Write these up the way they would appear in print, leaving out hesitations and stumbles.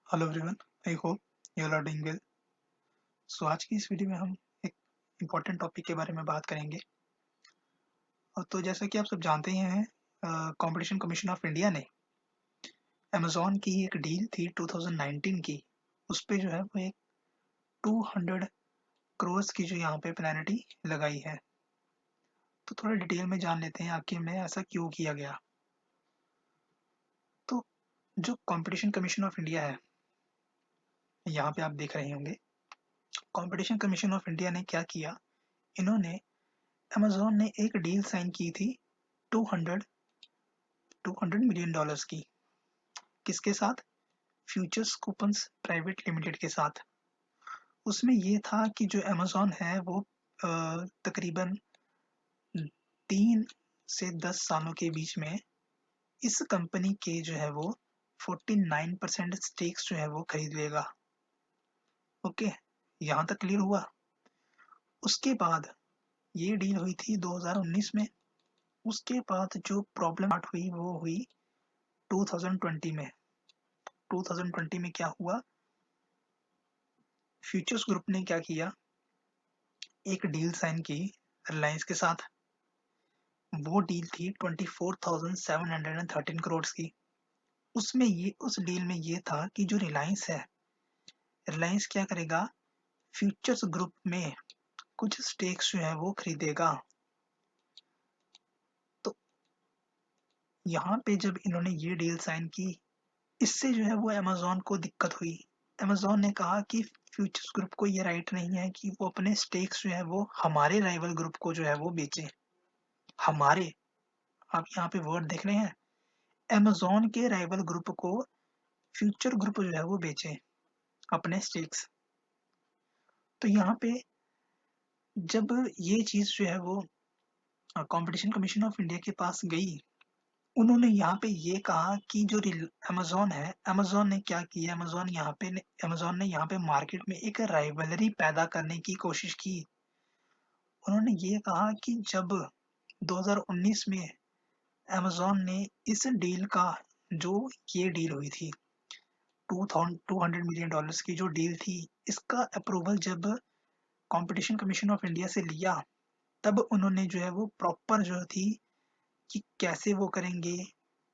Hello everyone, I hope you all are doing well. So आज की इस video में हम एक इम्पॉर्टेंट टॉपिक के बारे में बात करेंगे। और तो जैसा कि आप सब जानते ही हैं, कंपटीशन कमीशन ऑफ इंडिया ने अमेज़न की एक डील थी 2019 की, उस पे जो है वो एक 200 करोड़ की जो यहाँ पे पेनल्टी लगाई है। तो थोड़ा डिटेल में जान लेते हैं आखिर में ऐसा क्यों किया गया। तो जो कंपटीशन कमीशन ऑफ इंडिया है, यहाँ पे आप देख रहे होंगे, कंपटीशन कमीशन ऑफ इंडिया ने क्या किया, इन्होंने अमेज़न ने एक डील साइन की थी 200 200 मिलियन डॉलर्स की। किसके साथ? फ्यूचर्स कूपन्स प्राइवेट लिमिटेड के साथ। उसमें ये था कि जो अमेज़न है वो तकरीबन 3 से 10 सालों के बीच में इस कंपनी के जो है वो 49% स्टेक्स जो है वो खरीद लेगा। ओके, यहाँ तक क्लियर हुआ। उसके बाद ये डील हुई थी 2019 में। उसके बाद जो प्रॉब्लम स्टार्ट हुई वो हुई 2020 में। 2020 में क्या हुआ, फ्यूचर्स ग्रुप ने क्या किया, एक डील साइन की रिलायंस के साथ। वो डील थी 24,713 करोड़ की। उसमें ये उस डील में ये था कि जो रिलायंस है, रिलायंस क्या करेगा, फ्यूचर्स ग्रुप में कुछ स्टेक्स जो है वो खरीदेगा। तो यहाँ पे जब इन्होंने ये डील साइन की, इससे जो है वो अमेज़न को दिक्कत हुई। अमेज़न ने कहा कि फ्यूचर्स ग्रुप को ये राइट नहीं है कि वो अपने स्टेक्स जो है वो हमारे राइवल ग्रुप को जो है वो बेचे। हमारे, आप यहाँ पे वर्ड देख रहे हैं, अमेज़न के राइवल ग्रुप को फ्यूचर ग्रुप जो है वो बेचे अपने स्टेक्स। तो यहाँ पे जब ये चीज़ जो है वो कंपटीशन कमीशन ऑफ इंडिया के पास गई, उन्होंने यहाँ पे ये कहा कि जो अमेज़न है, अमेज़न ने क्या किया, अमेज़न ने यहाँ पे मार्केट में एक राइवलरी पैदा करने की कोशिश की। उन्होंने ये कहा कि जब 2019 में अमेज़न ने इस डील का, जो ये डील हुई थी 200 मिलियन डॉलर्स की जो डील थी, इसका अप्रूवल जब कंपटीशन कमीशन ऑफ इंडिया से लिया, तब उन्होंने जो है वो प्रॉपर जो थी कि कैसे वो करेंगे,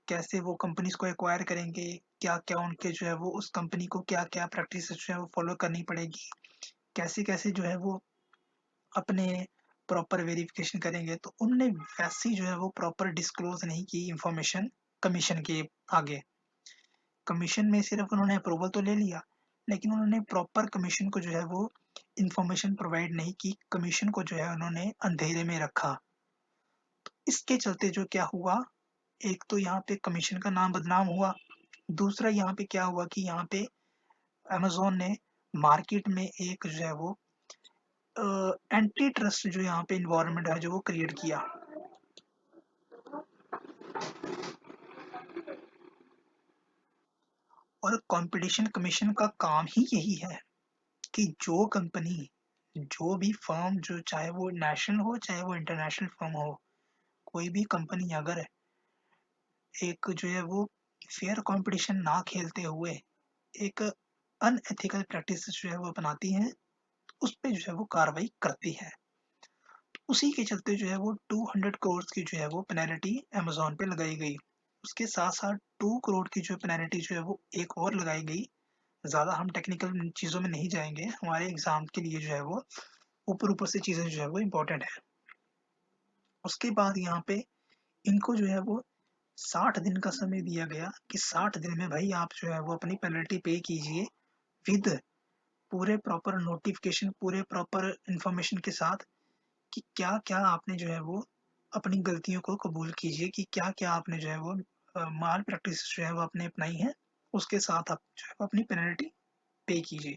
कैसे वो कंपनीज को एक्वायर करेंगे, क्या-क्या उनके जो है वो उस कंपनी को क्या-क्या प्रैक्टिस जो है वो फॉलो करनी पड़ेगी, कैसे-कैसे जो है वो अपने प्रॉपर वेरिफिकेशन करेंगे। तो उन्होंने वैसी जो है वो प्रॉपर डिस्क्लोज नहीं की इंफॉर्मेशन कमीशन के आगे। कमीशन में सिर्फ उन्होंने अप्रूवल तो ले लिया, लेकिन उन्होंने प्रॉपर कमीशन को जो है वो इंफॉर्मेशन प्रोवाइड नहीं की। कमीशन को जो है उन्होंने अंधेरे में रखा। इसके चलते जो क्या हुआ, एक तो यहाँ पे कमीशन का नाम बदनाम हुआ, दूसरा यहाँ पे क्या हुआ कि यहाँ पे अमेज़न ने मार्केट में एक जो है वो एंटी ट्रस्ट जो यहाँ पे इन्वायरमेंट है जो वो क्रिएट किया। और कंपटीशन कमीशन का काम ही यही है कि जो कंपनी, जो भी फर्म, जो चाहे वो नेशनल हो चाहे वो इंटरनेशनल फर्म हो, कोई भी कंपनी अगर एक जो है वो फेयर कंपटीशन ना खेलते हुए एक अनएथिकल प्रैक्टिस जो है वो अपनाती है, उस पे जो है वो कार्रवाई करती है। उसी के चलते जो है वो 200 करोड़ की जो है वो पेनल्टी अमेज़न पे लगाई गई। उसके साथ-साथ 2 करोड़ की जो पेनल्टी जो है वो एक और लगाई गई। ज़्यादा हम टेक्निकल चीज़ों में नहीं जाएँगे, हमारे एग्ज़ाम के लिए जो है वो ऊपर-ऊपर से चीज़ें जो है वो इम्पोर्टेंट है। उसके बाद यहाँ पे इनको जो है वो 60 दिन का समय दिया गया कि 60 दिन में भाई आप जो है वो अपनी पेनल्टी पे कीजिए, विद पूरे प्रॉपर नोटिफ़िकेशन, पूरे प्रॉपर इन्फॉर्मेशन के साथ कि क्या-क्या आपने जो है वो अपनी गलतियों को कबूल कीजिए कि क्या-क्या आपने जो है वो माल प्रैक्टिस जो है वो आपने अपनाई है, उसके साथ आप जो है वो अपनी पेनल्टी पे कीजिए।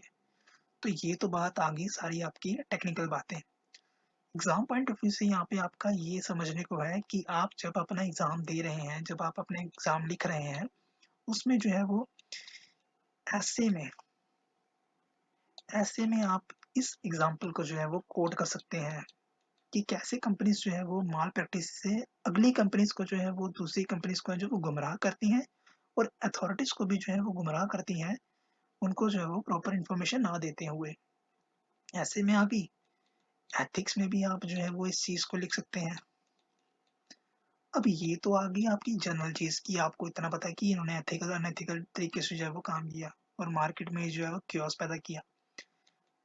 तो ये तो बात आ गई सारी आपकी टेक्निकल बातें। एग्ज़ाम पॉइंट ऑफ व्यू से यहाँ पे आपका ये समझने को है कि आप जब अपना एग्ज़ाम दे रहे हैं, जब आप अपने एग्ज़ाम लिख रहे हैं, उसमें जो है वो ऐसे में ऐसे में आप इस एग्ज़ाम्पल को जो है वो कोट कर सकते हैं कि कैसे कंपनीज़ जो है वो माल प्रैक्टिस से अगली कंपनीज़ को जो है वो दूसरी कंपनीज़ को जो वो गुमराह करती हैं, और अथॉरिटीज़ को भी जो है वो गुमराह करती हैं उनको जो है वो प्रॉपर इन्फॉर्मेशन ना देते हुए। ऐसे में अभी एथिक्स में भी आप जो है वो इस चीज़ को लिख सकते हैं। अब ये तो आ गई आपकी जनरल चीज़ कि आपको इतना पता है कि इन्होंने एथिकल अनएथिकल तरीके से जो है वो काम किया और मार्केट में जो है वो क्योस पैदा किया।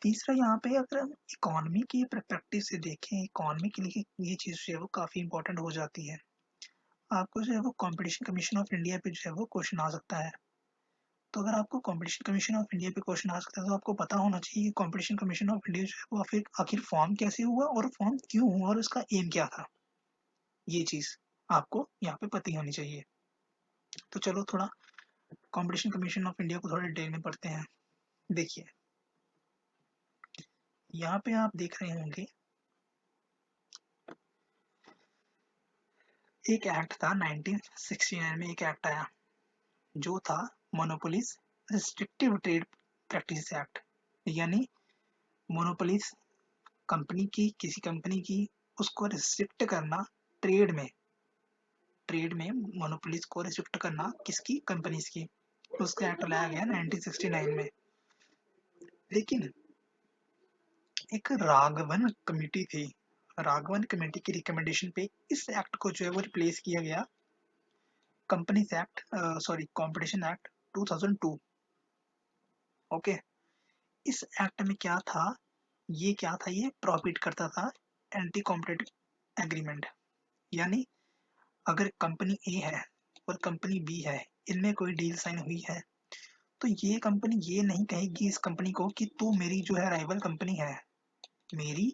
तीसरा यहाँ पे अगर हम इकोनॉमी की पर्सपेक्टिव से देखें, इकोनॉमी के लिए ये चीज़ जो है वो काफ़ी इंपॉर्टेंट हो जाती है। आपको जो है वो कंपटीशन कमीशन ऑफ इंडिया पे जो है वो क्वेश्चन आ सकता है। तो अगर आपको कंपटीशन कमीशन ऑफ इंडिया पे क्वेश्चन आ सकता है तो आपको पता होना चाहिए कि कंपटीशन कमीशन ऑफ इंडिया जो है वो फिर आखिर फॉर्म कैसे हुआ और फॉर्म क्यों हुआ और उसका एम क्या था। ये चीज़ आपको यहाँ पे पता होनी चाहिए। तो चलो थोड़ा कंपटीशन कमीशन ऑफ इंडिया को थोड़ा डिटेल में पढ़ते हैं। देखिए, यहाँ पे आप देख रहे होंगे एक एक्ट था 1969 में, एक एक्ट आया जो था monopolies restrictive trade practice act. यानी मोनोपोलीज कंपनी की, किसी कंपनी की, उसको रिस्ट्रिक्ट करना ट्रेड में, ट्रेड में मोनोपोलीज को रिस्ट्रिक्ट करना किसकी, कंपनीज की। उसका एक्ट लाया गया 1969 में। लेकिन एक राघवन कमेटी थी, राघवन कमेटी की रिकमेंडेशन पे इस एक्ट को जो है वो रिप्लेस किया गया companies act, sorry competition act 2002। Okay, इस एक्ट में क्या था, ये क्या था, ये प्रॉफिट करता था एंटी कॉम्पिटिटिव एग्रीमेंट। यानी अगर कंपनी ए है और कंपनी बी है, इनमें कोई डील साइन हुई है, तो ये कंपनी ये नहीं कहेगी इस कंपनी को कि तू मेरी जो है राइवल कंपनी है, मेरी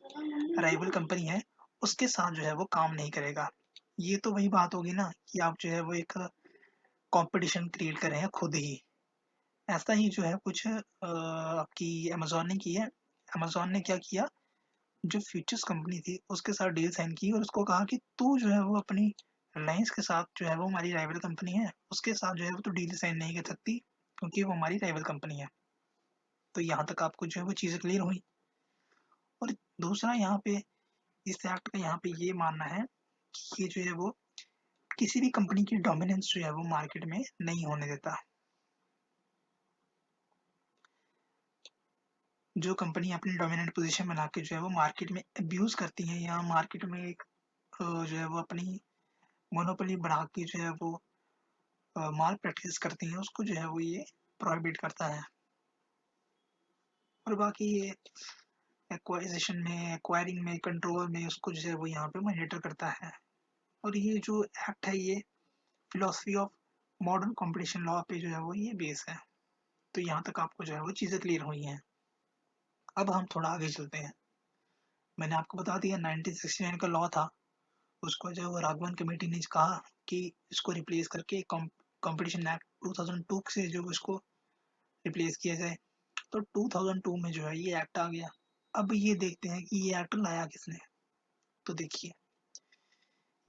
राइवल कंपनी है, उसके साथ जो है वो काम नहीं करेगा। ये तो वही बात होगी ना कि आप जो है वो एक कंपटीशन क्रिएट कर रहे हैं खुद ही। ऐसा ही जो है कुछ आपकी अमेज़न ने की है। अमेज़न ने क्या किया, जो फ्यूचर्स कंपनी थी उसके साथ डील साइन की और उसको कहा कि तू जो है वो अपनी रिलायंस के साथ जो है वो हमारी राइवल कंपनी है, उसके साथ जो है वो तो डील साइन नहीं कर सकती क्योंकि वो हमारी राइवल कंपनी है। तो यहाँ तक आपको जो है वो चीज़ें क्लियर हुई। और दूसरा यहाँ पे इस एक्ट का यहाँ पे ये मानना है कि ये जो है वो किसी भी कंपनी की डोमिनेंस जो है वो मार्केट में नहीं होने देता। जो कंपनी अपनी डोमिनेंट पोजीशन बना के जो है वो मार्केट में अब्यूज करती है या मार्केट में एक जो है वो अपनी मोनोपोली बढ़ा के जो है वो माल प्रैक्टिस करती हैं, उसको जो है वो ये प्रोहिबिट करता है। और बाकी ये एक्वाइजिशन में, एक्वायरिंग में, कंट्रोल में उसको जो है वो यहाँ पे मॉनिटर करता है। और ये जो एक्ट है ये philosophy of modern competition law पे जो है वो ये बेस है। तो यहाँ तक आपको जो है वो चीज़ें क्लियर हुई हैं। अब हम थोड़ा आगे चलते हैं। मैंने आपको बता दिया 1969 का लॉ था, उसको जो है वो राघवन कमेटी ने कहा कि इसको रिप्लेस करके कंपटीशन एक्ट 2002 से जो इसको रिप्लेस किया जाए। तो 2002 में जो है ये एक्ट आ गया। अब ये देखते हैं कि ये एक्ट लाया किसने। तो देखिए,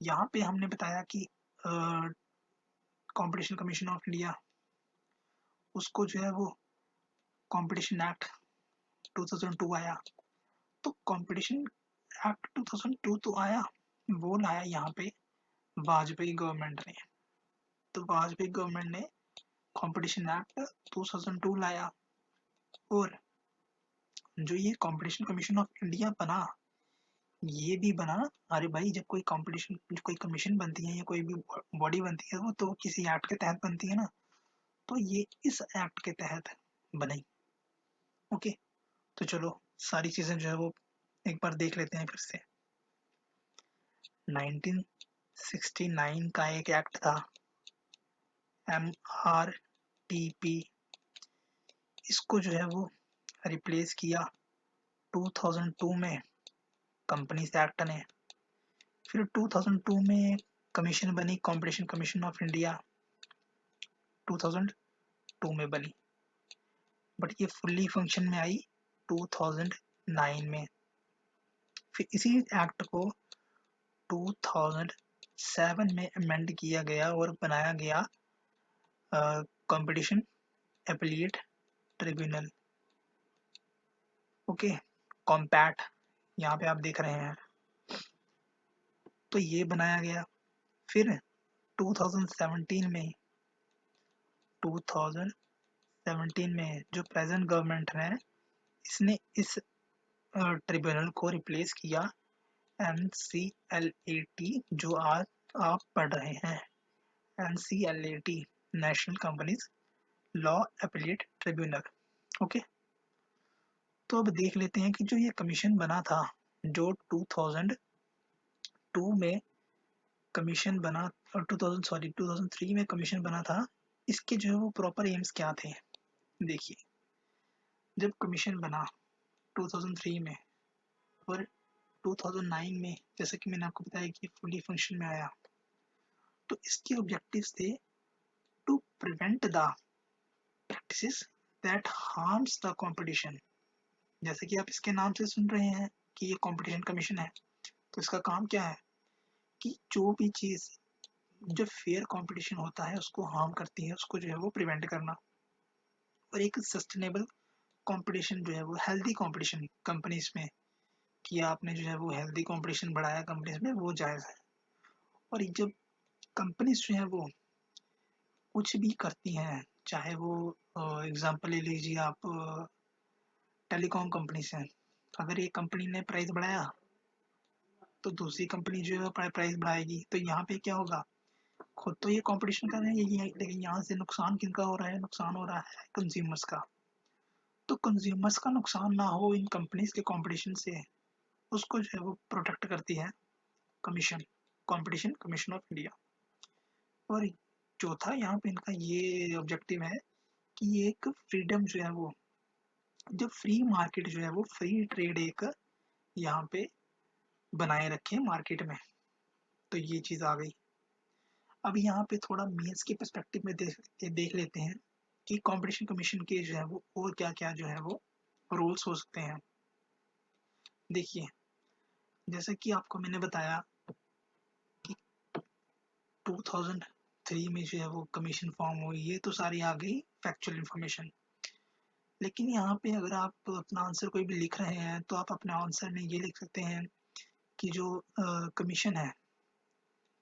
यहाँ पे हमने बताया कि कंपटीशन कमीशन ऑफ इंडिया, उसको जो है वो कंपटीशन एक्ट 2002 आया। तो कंपटीशन एक्ट 2002 तो आया, वो लाया यहाँ पे वाजपेयी गवर्नमेंट ने। तो वाजपेयी गवर्नमेंट ने कंपटीशन एक्ट 2002 लाया। और जो ये कंपटीशन कमीशन ऑफ इंडिया बना, ये भी बना, अरे भाई जब कोई कंपटीशन, कोई कमीशन बनती है या कोई भी बॉडी बनती है वो तो किसी एक्ट के तहत बनती है ना। तो ये इस एक्ट के तहत बनी। ओके, तो चलो सारी चीजें जो है वो एक बार देख लेते हैं फिर से। 1969 का एक एक्ट था, MRTP। इसको जो है वो रिप्लेस किया 2002 में कंपनीज एक्ट ने। फिर 2002 में कमीशन बनी कंपटीशन कमीशन ऑफ इंडिया, 2002 में बनी, बट ये फुल्ली फंक्शन में आई 2009 में। फिर इसी एक्ट को 2007 में अमेंड किया गया और बनाया गया कंपटीशन एपीलिएट ट्रिब्यूनल। ओके, कॉम्पैट यहाँ पे आप देख रहे हैं। तो ये बनाया गया। फिर 2017 में, 2017 में जो प्रेजेंट गवर्नमेंट है, इसने इस ट्रिब्यूनल को रिप्लेस किया NCLAT, जो आज आप पढ़ रहे हैं। NCLAT, national companies law appellate tribunal. Okay, तो अब देख लेते हैं कि जो ये कमीशन बना था, जो 2002 में कमीशन बना, और 2003 में कमीशन बना था, इसके जो है वो प्रॉपर एम्स क्या थे। देखिए, जब कमीशन बना 2003 में और 2009 में, जैसे कि मैंने आपको बताया कि फुली फंक्शन में आया, तो इसके ऑब्जेक्टिव्स थे to prevent the practices that harms the competition. जैसे कि आप इसके नाम से सुन रहे हैं कि ये कंपटीशन कमीशन है, तो इसका काम क्या है कि जो भी चीज़ जब फेयर कंपटीशन होता है उसको हार्म करती है, उसको जो है वो प्रिवेंट करना, और एक सस्टेनेबल कंपटीशन जो है वो हेल्दी कंपटीशन कंपनीज में, कि आपने जो है वो हेल्दी कंपटीशन बढ़ाया कंपनीज में, वो जायज़ है। और जब कंपनीज जो है वो कुछ भी करती हैं, चाहे वो एग्जांपल ले लीजिए आप, टेलीकॉम कंपनी से, अगर एक कंपनी ने प्राइस बढ़ाया तो दूसरी कंपनी जो है प्राइस बढ़ाएगी, तो यहाँ पे क्या होगा, खुद तो ये कंपटीशन कर रहे हैं, लेकिन यहाँ से नुकसान किनका हो रहा है, नुकसान हो रहा है कंज्यूमर्स का। तो कंज्यूमर्स का नुकसान ना हो इन कंपनीज के कंपटीशन से, उसको जो है वो प्रोटेक्ट करती है commission, competition commission of India. और चौथा यहाँ पे इनका ये ऑब्जेक्टिव है कि ये एक फ्रीडम जो है वो, जो फ्री मार्केट जो है वो, फ्री ट्रेड एक यहाँ पे बनाए रखे मार्केट में। तो ये चीज़ आ गई। अब यहाँ पे थोड़ा मेंस के पर्सपेक्टिव में देख लेते हैं कि कंपटीशन कमीशन के जो है वो और क्या क्या जो है वो रोल्स हो सकते हैं। देखिए, जैसे कि आपको मैंने बताया कि 2003 में जो है वो कमीशन फॉर्म हुई, ये तो सारी आ गई फैक्चुअल इंफॉर्मेशन। लेकिन यहाँ पे अगर आप अपना आंसर कोई भी लिख रहे हैं, तो आप अपने आंसर में ये लिख सकते हैं कि जो कमीशन है,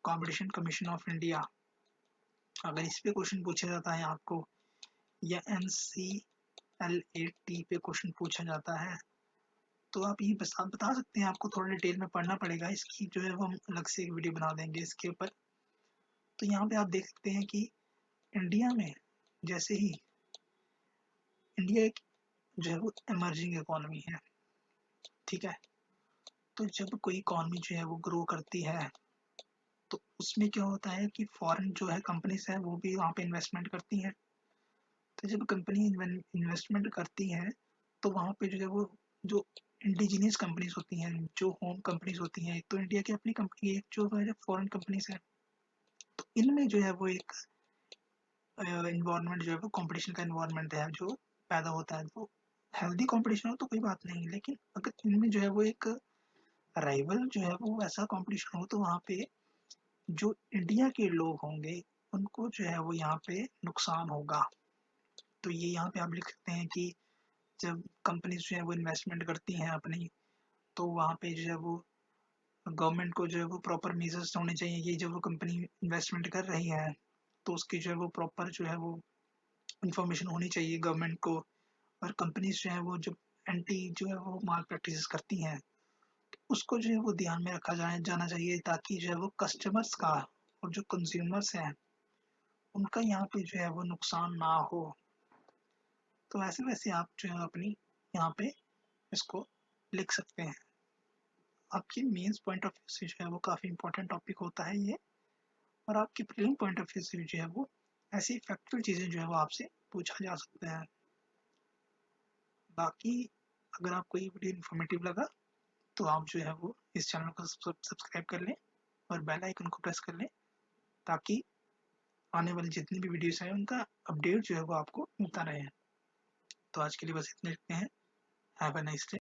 कंपटीशन कमीशन ऑफ इंडिया, अगर इस पे क्वेश्चन पूछा जाता है आपको, या NCLAT पे क्वेश्चन पूछा जाता है, तो आप ये बता सकते हैं। आपको थोड़ा डिटेल में पढ़ना पड़ेगा, इसकी जो है वो हम अलग से एक वीडियो बना देंगे इसके ऊपर। तो यहाँ पे आप देख सकते हैं कि इंडिया में, जैसे ही इंडिया एक जो है वो इमर्जिंग इकोनॉमी है, ठीक है, तो जब कोई इकोनॉमी जो है वो ग्रो करती है, तो उसमें क्या होता है कि फॉरेन जो है कंपनीज है वो भी वहाँ पे इन्वेस्टमेंट करती हैं। तो जब कंपनी इन्वेस्टमेंट करती है, तो वहाँ पे जो है वो, जो इंडिजिनियस कंपनीज होती हैं, जो होम कंपनीज होती हैं, एक तो इंडिया की अपनी कंपनी, एक जो है फॉरेन कंपनीज है, तो इनमें जो है वो एक इन्वायरमेंट जो है वो कंपटीशन का इन्वायरमेंट है जो पैदा होता है। तो हेल्दी कंपटीशन हो तो कोई बात नहीं, लेकिन अगर इनमें जो है वो एक राइवल जो है वो ऐसा कंपटीशन हो, तो वहाँ पे जो इंडिया के लोग होंगे उनको जो है वो यहाँ पे नुकसान होगा। तो ये यहाँ पे आप लिख सकते हैं कि जब कंपनीज जो है वो इन्वेस्टमेंट करती हैं अपनी, तो वहाँ पे जो है वो गवर्नमेंट को जो है वो प्रॉपर मेजर्स होने चाहिए कि जब वो कंपनी इन्वेस्टमेंट कर रही है, तो उसकी जो है वो प्रॉपर जो है वो इंफॉर्मेशन होनी चाहिए गवर्नमेंट को। और कंपनीज जो है वो जब एंटी जो है वो माल प्रैक्टिस करती हैं, उसको जो है वो ध्यान में रखा जाना चाहिए, ताकि जो है वो कस्टमर्स का और जो कंज्यूमर्स हैं उनका यहाँ पे जो है वो नुकसान ना हो। तो ऐसे वैसे आप जो है अपनी यहाँ पे इसको लिख सकते हैं। आपके मेंस पॉइंट ऑफ व्यू से जो है वो काफ़ी इंपॉर्टेंट टॉपिक होता है ये, और आपके प्रीलिम पॉइंट ऑफ व्यू से जो है वो ऐसी फैक्चुअल चीज़ें जो है वो आपसे पूछा जा सकता है। बाकी अगर आपको ये वीडियो इन्फॉर्मेटिव लगा, तो आप जो है वो इस चैनल को सब्सक्राइब कर लें और बेल आइकन को प्रेस कर लें, ताकि आने वाली जितनी भी वीडियोस हैं उनका अपडेट जो है वो आपको मिलता रहे। तो आज के लिए बस इतने रखते हैं। Have a nice day.